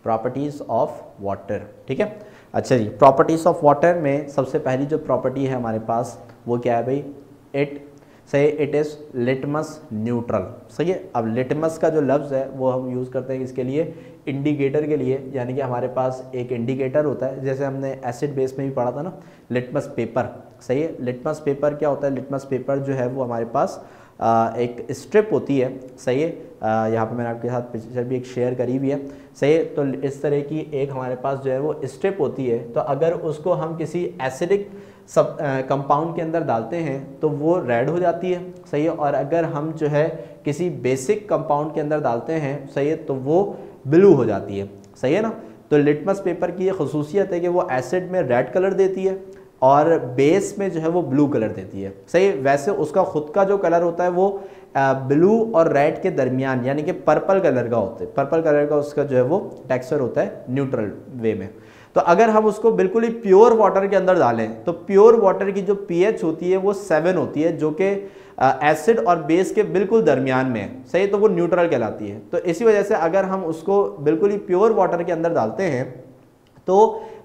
Properties of water, ठीक है। अच्छा जी, प्रॉपर्टीज ऑफ वाटर में सबसे पहली जो प्रॉपर्टी है हमारे पास वो क्या है भाई, इट इज़ लिटमस न्यूट्रल, सही है। अब लिटमस का जो लफ्ज़ है वो हम यूज़ करते हैं इसके लिए, इंडिकेटर के लिए, यानी कि हमारे पास एक इंडिकेटर होता है, जैसे हमने एसिड बेस में भी पढ़ा था ना, लिटमस पेपर, सही है। लिटमस पेपर क्या होता है, लिटमस पेपर जो है वो हमारे पास एक स्ट्रिप होती है, सही है। यहाँ पे मैंने आपके साथ पिक्चर भी एक शेयर करी हुई है, सही है। तो इस तरह की एक हमारे पास जो है वो स्ट्रिप होती है, तो अगर उसको हम किसी एसिडिक सब कंपाउंड के अंदर डालते हैं तो वो रेड हो जाती है, सही है। और अगर हम जो है किसी बेसिक कंपाउंड के अंदर डालते हैं, सही है, तो वो ब्लू हो जाती है, सही है ना। तो लिटमस पेपर की ये खसूसियत है कि वो एसिड में रेड कलर देती है और बेस में जो है वो ब्लू कलर देती है, सही। वैसे उसका खुद का जो कलर होता है वो ब्लू और रेड के दरमियान, यानी कि पर्पल कलर का होता है, पर्पल कलर का उसका जो है वो टेक्सचर होता है न्यूट्रल वे में। तो अगर हम उसको बिल्कुल ही प्योर वाटर के अंदर डालें तो प्योर वाटर की जो पीएच होती है वो 7 होती है, जो कि एसिड और बेस के बिल्कुल दरमियान में है, सही। तो वो न्यूट्रल कहलाती है। तो इसी वजह से अगर हम उसको बिल्कुल ही प्योर वाटर के अंदर डालते हैं तो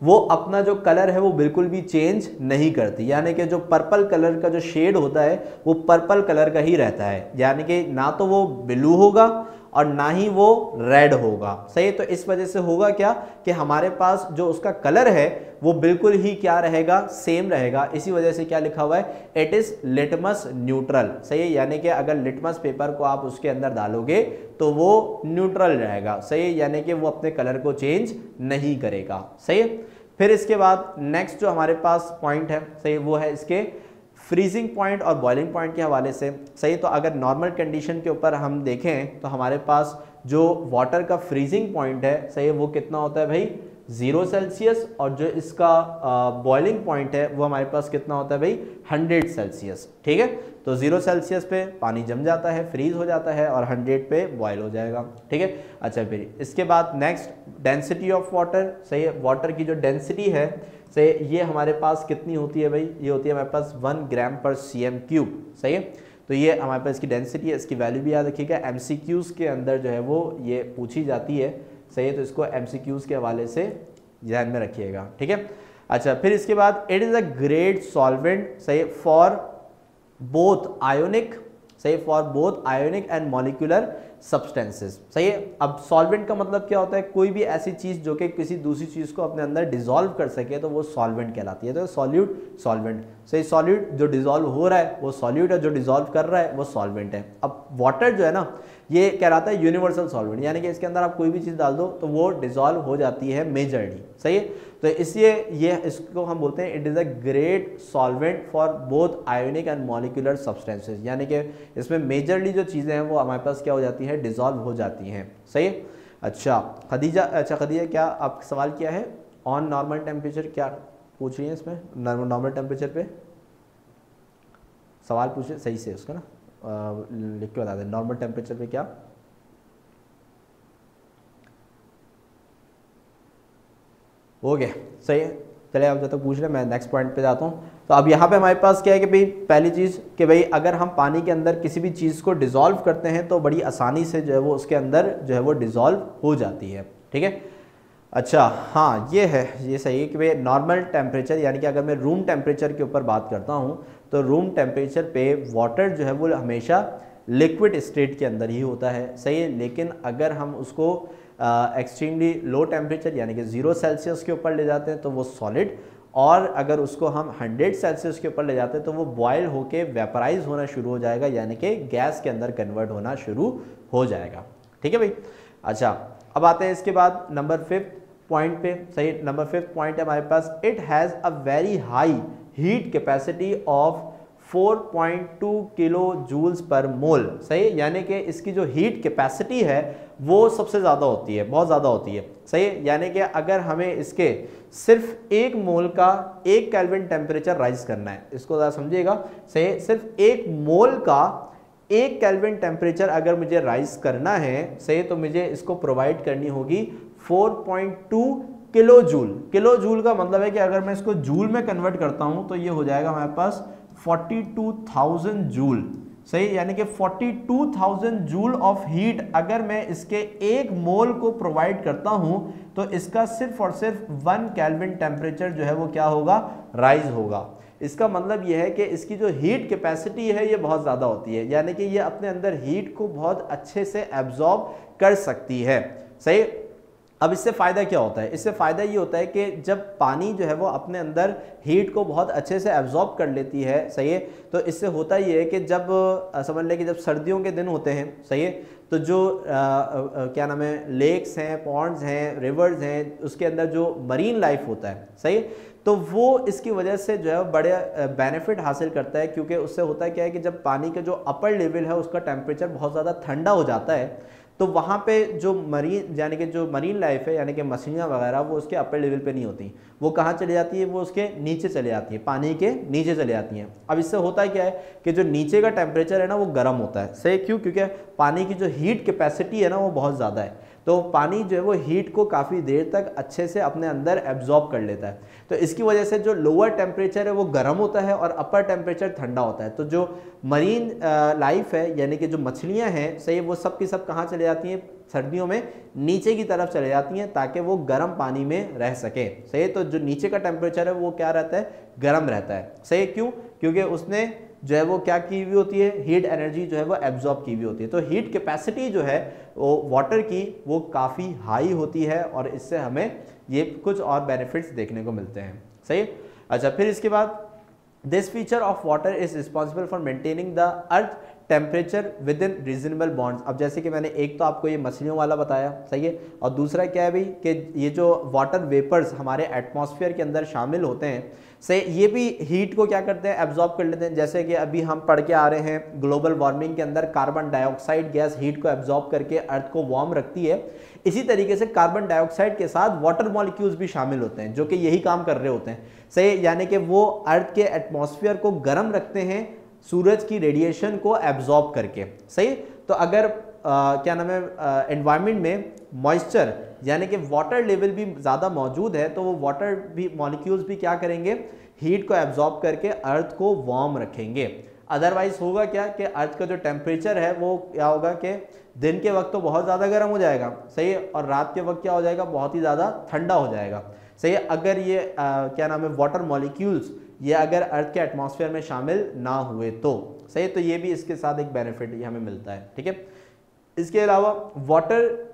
वो अपना जो कलर है वो बिल्कुल भी चेंज नहीं करती, यानी कि जो पर्पल कलर का जो शेड होता है वो पर्पल कलर का ही रहता है, यानी कि ना तो वो ब्लू होगा और ना ही वो रेड होगा, सही। तो इस वजह से होगा क्या कि हमारे पास जो उसका कलर है वो बिल्कुल ही क्या रहेगा, सेम रहेगा। इसी वजह से क्या लिखा हुआ है, इट इज लिटमस न्यूट्रल, सही है। यानी कि अगर लिटमस पेपर को आप उसके अंदर डालोगे तो वो न्यूट्रल रहेगा, सही है, यानी कि वो अपने कलर को चेंज नहीं करेगा, सही है। फिर इसके बाद नेक्स्ट जो हमारे पास पॉइंट है, सही, वो है इसके फ्रीजिंग पॉइंट और बॉइलिंग पॉइंट के हवाले से, सही। तो अगर नॉर्मल कंडीशन के ऊपर हम देखें तो हमारे पास जो वाटर का फ्रीजिंग पॉइंट है, सही, वो कितना होता है भाई 0 सेल्सियस, और जो इसका बॉइलिंग पॉइंट है वो हमारे पास कितना होता है भाई 100 सेल्सियस, ठीक है। तो 0 सेल्सियस पे पानी जम जाता है, फ्रीज हो जाता है, और 100 पे बॉयल हो जाएगा, ठीक है। अच्छा, फिर इसके बाद नेक्स्ट डेंसिटी ऑफ वाटर, सही है। वाटर की जो डेंसिटी है, सही, ये हमारे पास कितनी होती है भाई, ये होती है हमारे पास 1 ग्राम पर cm3, सही है। तो ये हमारे पास इसकी डेंसिटी है, इसकी वैल्यू भी याद रखिएगा, MCQs के अंदर जो है वो ये पूछी जाती है, सही है। तो इसको MCQs के हवाले से ध्यान में रखिएगा, ठीक है। अच्छा, फिर इसके बाद it is a great solvent, सही, फॉर बोथ आयोनिक, सही, for both ionic and molecular substances, सही है। अब सॉल्वेंट का मतलब क्या होता है, कोई भी ऐसी चीज जो कि किसी दूसरी चीज को अपने अंदर डिसॉल्व कर सके तो वो सॉल्वेंट कहलाती है। तो सॉल्यूट, सॉल्वेंट, सही। सॉल्यूट जो डिसॉल्व हो रहा है वो सॉल्यूट है, जो डिसॉल्व कर रहा है वो सॉल्वेंट है। अब वाटर जो है ना ये कहलाता है यूनिवर्सल सॉल्वेंट, यानी कि इसके अंदर आप कोई भी चीज़ डाल दो तो वो डिसॉल्व हो जाती है मेजरली, सही है। तो इसलिए ये इसको हम बोलते हैं it is a great solvent for both ionic and molecular substances, यानी कि इसमें मेजरली जो चीज़ें हैं वो हमारे पास क्या हो जाती है, डिसॉल्व हो जाती हैं, सही है। अच्छा खदीजा, क्या आप सवाल किया है ऑन नॉर्मल टेम्परेचर, क्या पूछ रही है इसमें, नॉर्मल टेम्परेचर पे सवाल पूछे सही से उसका ना लिख के बता दें, नॉर्मल टेम्परेचर पे क्या। ओके, सही है। चलिए आप जब तक पूछ रहे हैं मैं नेक्स्ट पॉइंट पे जाता हूँ। तो अब यहाँ पे हमारे पास क्या है कि भाई पहली चीज़ कि भाई अगर हम पानी के अंदर किसी भी चीज़ को डिसॉल्व करते हैं तो बड़ी आसानी से जो है वो उसके अंदर जो है वो डिसॉल्व हो जाती है, ठीक है। अच्छा हाँ, ये है, ये सही है कि भाई नॉर्मल टेम्परेचर, यानी कि अगर मैं रूम टेम्परेचर के ऊपर बात करता हूँ तो रूम टेम्परेचर पे वाटर जो है वो हमेशा लिक्विड स्टेट के अंदर ही होता है, सही है। लेकिन अगर हम उसको एक्सट्रीमली लो टेम्परेचर यानी कि 0 सेल्सियस के ऊपर ले जाते हैं तो वो सॉलिड, और अगर उसको हम 100 सेल्सियस के ऊपर ले जाते हैं तो वो बॉयल होके वेपराइज होना शुरू हो जाएगा, यानी कि गैस के अंदर कन्वर्ट होना शुरू हो जाएगा, ठीक है भाई। अच्छा अब आते हैं इसके बाद नंबर 5th पॉइंट पे, सही। नंबर 5th पॉइंट है हमारे पास, it has a very high heat capacity of 4.2 kilo joules per mole, सही। यानी कि इसकी जो हीट कैपेसिटी है वो सबसे ज़्यादा होती है, बहुत ज़्यादा होती है, सही। यानी कि अगर हमें इसके सिर्फ 1 मोल का 1 केल्विन टेम्परेचर राइज करना है, इसको ज़रा समझिएगा, सही। सिर्फ 1 मोल का 1 केल्विन टेम्परेचर अगर मुझे राइज करना है, सही, तो मुझे इसको प्रोवाइड करनी होगी 4.2 किलो जूल। किलो जूल का मतलब है कि अगर मैं इसको जूल में कन्वर्ट करता हूं तो ये हो जाएगा हमारे पास 42,000 जूल, सही, यानी कि 42,000 जूल ऑफ हीट अगर मैं इसके 1 मोल को प्रोवाइड करता हूं तो इसका सिर्फ और सिर्फ 1 केल्विन टेम्परेचर जो है वो क्या होगा, राइज होगा। इसका मतलब ये है कि इसकी जो हीट कैपेसिटी है ये बहुत ज़्यादा होती है, यानी कि ये अपने अंदर हीट को बहुत अच्छे से एब्जॉर्ब कर सकती है। सही, अब इससे फ़ायदा क्या होता है, इससे फ़ायदा ये होता है कि जब पानी जो है वो अपने अंदर हीट को बहुत अच्छे से एब्जॉर्ब कर लेती है, सही है, तो इससे होता ये है कि जब समझ लें कि जब सर्दियों के दिन होते हैं, सही है, तो जो क्या नाम है, लेक्स हैं, पॉन्ड्स हैं, रिवर्स हैं, उसके अंदर जो मरीन लाइफ होता है, सही है, तो वो इसकी वजह से जो है बड़े बेनिफिट हासिल करता है, क्योंकि उससे होता है क्या है कि जब पानी का जो अपर लेवल है उसका टेम्परेचर बहुत ज़्यादा ठंडा हो जाता है, तो वहाँ पे जो मरीन यानी कि जो मरीन लाइफ है यानी कि मछलियाँ वगैरह वो उसके अपर लेवल पे नहीं होती, वो कहाँ चली जाती है, वो उसके नीचे चले जाती है, पानी के नीचे चले जाती हैं। अब इससे होता है क्या है कि जो नीचे का टेम्परेचर है ना वो गर्म होता है। सही, क्यों? क्योंकि पानी की जो हीट कैपेसिटी है ना वो बहुत ज़्यादा है, तो पानी जो है वो हीट को काफ़ी देर तक अच्छे से अपने अंदर एब्जॉर्ब कर लेता है। तो इसकी वजह से जो लोअर टेम्परेचर है वो गर्म होता है और अपर टेम्परेचर ठंडा होता है। तो जो मरीन लाइफ है यानी कि जो मछलियां हैं, सही, वो सब की सब कहाँ चले जाती हैं सर्दियों में, नीचे की तरफ चले जाती हैं ताकि वो गर्म पानी में रह सके। सही, तो जो नीचे का टेम्परेचर है वो क्या रहता है, गर्म रहता है। सही, क्यों? क्योंकि उसने जो है वो क्या की हुई होती है, हीट एनर्जी जो है वो एब्जॉर्ब की हुई होती है। तो हीट कैपेसिटी जो है वो वाटर की वो काफ़ी हाई होती है और इससे हमें ये कुछ और बेनिफिट्स देखने को मिलते हैं। सही, अच्छा, फिर इसके बाद this feature of water is responsible for maintaining the earth temperature with in reasonable bonds. अब जैसे कि मैंने एक तो आपको ये मछलियों वाला बताया, सही है, और दूसरा क्या है भाई कि ये जो वाटर वेपर्स हमारे एटमॉस्फेयर के अंदर शामिल होते हैं, सही, ये भी हीट को क्या करते हैं, एब्जॉर्ब कर लेते हैं। जैसे कि अभी हम पढ़ के आ रहे हैं ग्लोबल वार्मिंग के अंदर कार्बन डाइऑक्साइड गैस हीट को एब्जॉर्ब करके अर्थ को वार्म रखती है, इसी तरीके से कार्बन डाइऑक्साइड के साथ वाटर मॉलिक्यूल्स भी शामिल होते हैं जो कि यही काम कर रहे होते हैं। सही, यानी कि वो अर्थ के एटमॉस्फेयर को गर्म रखते हैं सूरज की रेडिएशन को एब्जॉर्ब करके। सही, तो अगर क्या नाम है, एनवायरनमेंट में मॉइस्चर यानी कि वाटर लेवल भी ज़्यादा मौजूद है तो वो वाटर भी मॉलिक्यूल्स भी क्या करेंगे, हीट को एब्जॉर्ब करके अर्थ को वार्म रखेंगे। अदरवाइज होगा क्या कि अर्थ का जो टेम्परेचर है वो क्या होगा कि दिन के वक्त तो बहुत ज़्यादा गर्म हो जाएगा, सही, और रात के वक्त क्या हो जाएगा, बहुत ही ज़्यादा ठंडा हो जाएगा। सही, अगर ये क्या नाम है, वाटर मॉलिक्यूल्स ये अगर अर्थ के एटमॉस्फेयर में शामिल ना हुए तो। सही, तो ये भी इसके साथ एक बेनिफिट ये हमें मिलता है। ठीक है, इसके अलावा water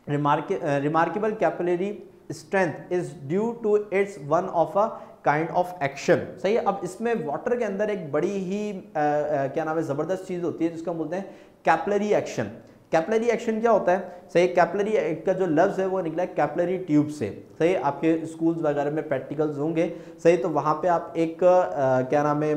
remarkable capillary strength is due to its one of a kind of action. सही है, अब इसमें वाटर के अंदर एक बड़ी ही क्या नाम है, ज़बरदस्त चीज़ होती है जिसको बोलते हैं कैपिलरी एक्शन। कैपिलरी एक्शन क्या होता है, सही, कैपिलरी का जो लफ्ज़ है वो निकला है कैपिलरी ट्यूब से। सही, आपके स्कूल्स वगैरह में प्रैक्टिकल्स होंगे, सही, तो वहाँ पे आप एक क्या नाम है,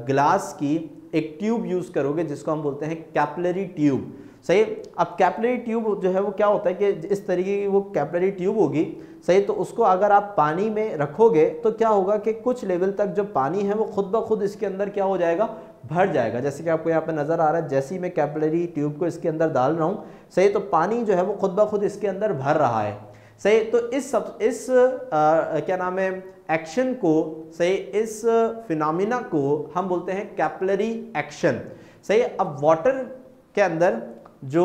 ग्लास की एक ट्यूब यूज़ करोगे जिसको हम बोलते हैं कैपिलरी ट्यूब। सही, अब कैपिलरी ट्यूब जो है वो क्या होता है कि इस तरीके की वो कैपिलरी ट्यूब होगी, सही, तो उसको अगर आप पानी में रखोगे तो क्या होगा कि कुछ लेवल तक जो पानी है वो खुद ब खुद इसके अंदर क्या हो जाएगा, भर जाएगा। जैसे कि आपको यहाँ पे नज़र आ रहा है, जैसे ही मैं कैपिलरी ट्यूब को इसके अंदर डाल रहा हूँ, सही, तो पानी जो है वो खुद ब खुद इसके अंदर भर रहा है। सही, तो इस क्या नाम है, एक्शन को, सही, इस फिनोमिना को हम बोलते हैं कैपिलरी एक्शन। सही, अब वाटर के अंदर जो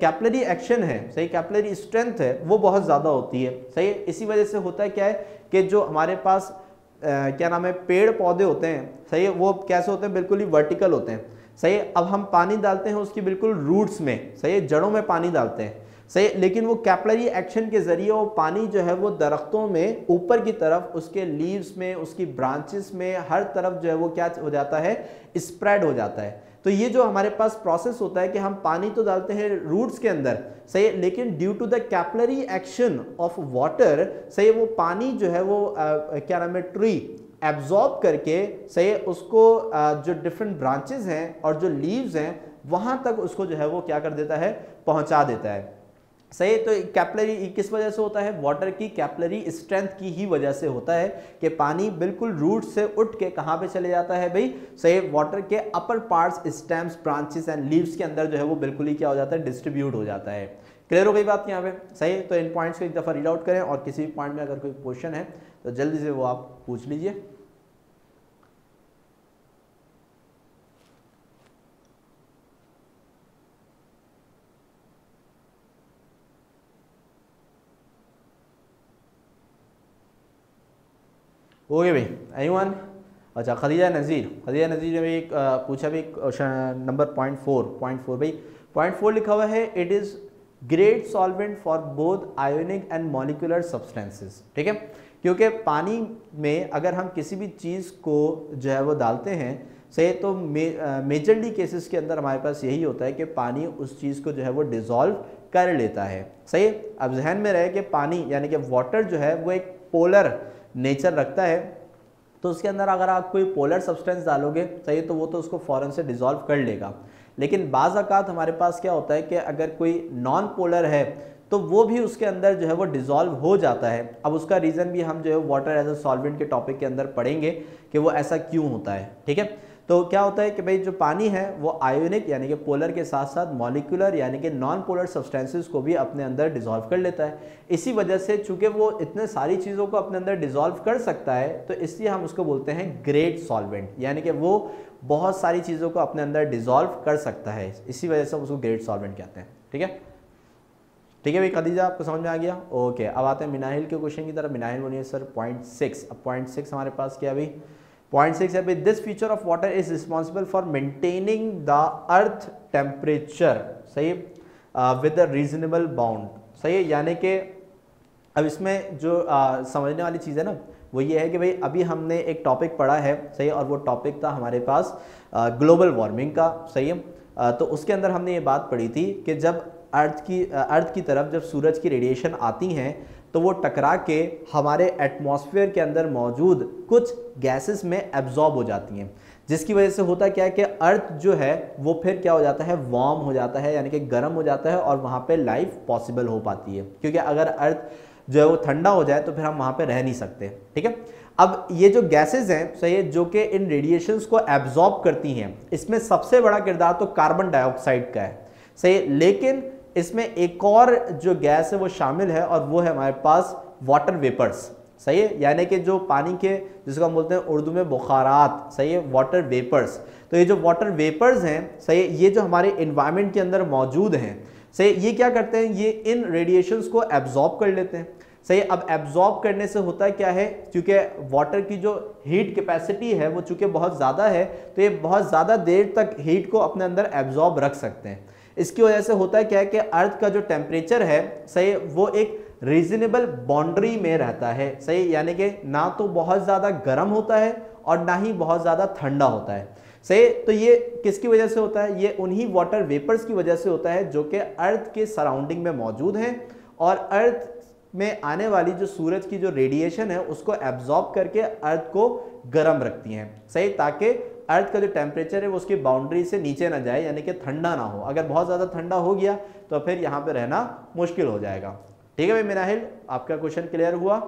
कैपिलरी एक्शन है, सही, कैपिलरी स्ट्रेंथ है वो बहुत ज़्यादा होती है। सही, इसी वजह से होता है क्या है कि जो हमारे पास क्या नाम है, पेड़ पौधे होते हैं, सही, वो कैसे होते हैं, बिल्कुल ही वर्टिकल होते हैं। सही, अब हम पानी डालते हैं उसकी बिल्कुल रूट्स में, सही, जड़ों में पानी डालते हैं, सही, लेकिन वो कैपिलरी एक्शन के जरिए वो पानी जो है वो दरख्तों में ऊपर की तरफ, उसके लीव्स में, उसकी ब्रांचेस में, हर तरफ जो है वो क्या हो जाता है, स्प्रेड हो जाता है। तो ये जो हमारे पास प्रोसेस होता है कि हम पानी तो डालते हैं रूट्स के अंदर, सही, लेकिन due to the capillary action of water, सही, वो पानी जो है वो क्या नाम है, ट्री एब्जॉर्ब करके, सही, उसको जो डिफरेंट ब्रांचेस हैं और जो लीव्स हैं वहाँ तक उसको जो है वो क्या कर देता है, पहुँचा देता है। सही, तो कैपिलरी किस वजह से होता है, वाटर की कैपिलरी स्ट्रेंथ की ही वजह से होता है कि पानी बिल्कुल रूट से उठ के कहाँ पे चले जाता है भाई, सही, वाटर के upper parts, stems, branches and leaves के अंदर जो है वो बिल्कुल ही क्या हो जाता है, डिस्ट्रीब्यूट हो जाता है। क्लियर हो गई बात यहाँ पे? सही, तो इन पॉइंट्स को एक दफ़ा रीड आउट करें और किसी भी पॉइंट में अगर कोई क्वेश्चन है तो जल्दी से वो आप पूछ लीजिए। ओके भाई, एनीवन? अच्छा, खदीजा नज़ीर ने भी एक पूछा भी नंबर पॉइंट फोर भाई, पॉइंट 4 लिखा हुआ है it is great solvent for both ionic and molecular substances. ठीक है, क्योंकि पानी में अगर हम किसी भी चीज़ को जो है वो डालते हैं, सही, तो मेजरली केसेस के अंदर हमारे पास यही होता है कि पानी उस चीज़ को जो है वो डिज़ोल्व कर लेता है। सही, अब जहन में रहे कि पानी यानी कि वाटर जो है वो एक पोलर नेचर रखता है, तो उसके अंदर अगर आप कोई पोलर सब्सटेंस डालोगे, सही, तो वो तो उसको फ़ौरन से डिज़ोल्व कर लेगा। लेकिन बाज़ औक़ात हमारे पास क्या होता है कि अगर कोई नॉन पोलर है तो वो भी उसके अंदर जो है वो डिज़ोल्व हो जाता है। अब उसका रीज़न भी हम जो है वाटर एज अ सॉल्वेंट के टॉपिक के अंदर पढ़ेंगे कि वो ऐसा क्यों होता है। ठीक है, तो क्या होता है कि भाई जो पानी है वो आयोनिक यानी कि पोलर के साथ साथ मॉलिक्यूलर यानी कि नॉन पोलर सब्सटेंसेस को भी अपने अंदर डिज़ोल्व कर लेता है। इसी वजह से चूंकि वो इतने सारी चीज़ों को अपने अंदर डिज़ोल्व कर सकता है, तो इसलिए हम उसको बोलते हैं ग्रेट सॉल्वेंट, यानी कि वो बहुत सारी चीज़ों को अपने अंदर डिज़ोल्व कर सकता है, इसी वजह से हम उसको ग्रेट सॉल्वेंट कहते हैं। ठीक है, ठीक है भाई खदीजा, आपको समझ में आ गया? ओके, अब आते हैं मिनाहिल के क्वेश्चन की तरफ। मिनाहिल बोलिए सर पॉइंट 6। अब पॉइंट 6 हमारे पास क्या भाई? पॉइंट 6 है भाई, this feature of water is responsible for maintaining the earth temperature, सही, विद अ रीजनेबल बाउंड। सही, यानी कि अब इसमें जो समझने वाली चीज़ है ना वो ये है कि भाई अभी हमने एक टॉपिक पढ़ा है, सही, और वो टॉपिक था हमारे पास ग्लोबल वार्मिंग का। सही है, तो उसके अंदर हमने ये बात पढ़ी थी कि जब अर्थ की तरफ जब सूरज की रेडिएशन आती हैं तो वो टकरा के हमारे एटमॉस्फेयर के अंदर मौजूद कुछ गैसेस में एब्जॉर्ब हो जाती हैं, जिसकी वजह से होता क्या है कि अर्थ जो है वो फिर क्या हो जाता है, वार्म हो जाता है, यानी कि गर्म हो जाता है, और वहाँ पे लाइफ पॉसिबल हो पाती है। क्योंकि अगर अर्थ जो है वो ठंडा हो जाए तो फिर हम वहाँ पे रह नहीं सकते। ठीक है, अब ये जो गैसेस हैं, सही है, जो कि इन रेडिएशंस को एब्जॉर्ब करती हैं, इसमें सबसे बड़ा किरदार तो कार्बन डाइऑक्साइड का है। सही है, लेकिन इसमें एक और जो गैस है वो शामिल है, और वो है हमारे पास वाटर वेपर्स। सही है, यानी कि जो पानी के, जिसको हम बोलते हैं उर्दू में बुखारात, सही है, वाटर वेपर्स। तो ये जो वाटर वेपर्स हैं, सही है, ये जो हमारे इन्वायरमेंट के अंदर मौजूद हैं, सही, ये क्या करते हैं, ये इन रेडिएशंस को एब्जॉर्ब कर लेते हैं। सही, अब एब्जॉर्ब करने से होता क्या है, क्योंकि वाटर की जो हीट कैपेसिटी है वो चूंकि बहुत ज़्यादा है, तो ये बहुत ज़्यादा देर तक हीट को अपने अंदर एब्जॉर्ब रख सकते हैं। इसकी वजह से होता क्या है कि अर्थ का जो टेम्परेचर है, सही, वो एक रीजनेबल बाउंड्री में रहता है। सही, यानी कि ना तो बहुत ज़्यादा गर्म होता है और ना ही बहुत ज़्यादा ठंडा होता है। सही, तो ये किसकी वजह से होता है, ये उन्हीं वाटर वेपर्स की वजह से होता है जो कि अर्थ के सराउंडिंग में मौजूद हैं, और अर्थ में आने वाली जो सूरज की जो रेडिएशन है उसको एब्जॉर्ब करके अर्थ को गर्म रखती हैं। सही, ताकि अर्थ का जो टेम्परेचर है वो उसकी बाउंड्री से नीचे ना जाए, यानी कि ठंडा ना हो। अगर बहुत ज़्यादा ठंडा हो गया तो फिर यहाँ पे रहना मुश्किल हो जाएगा। ठीक है भाई मिनाहिल, आपका क्वेश्चन क्लियर हुआ?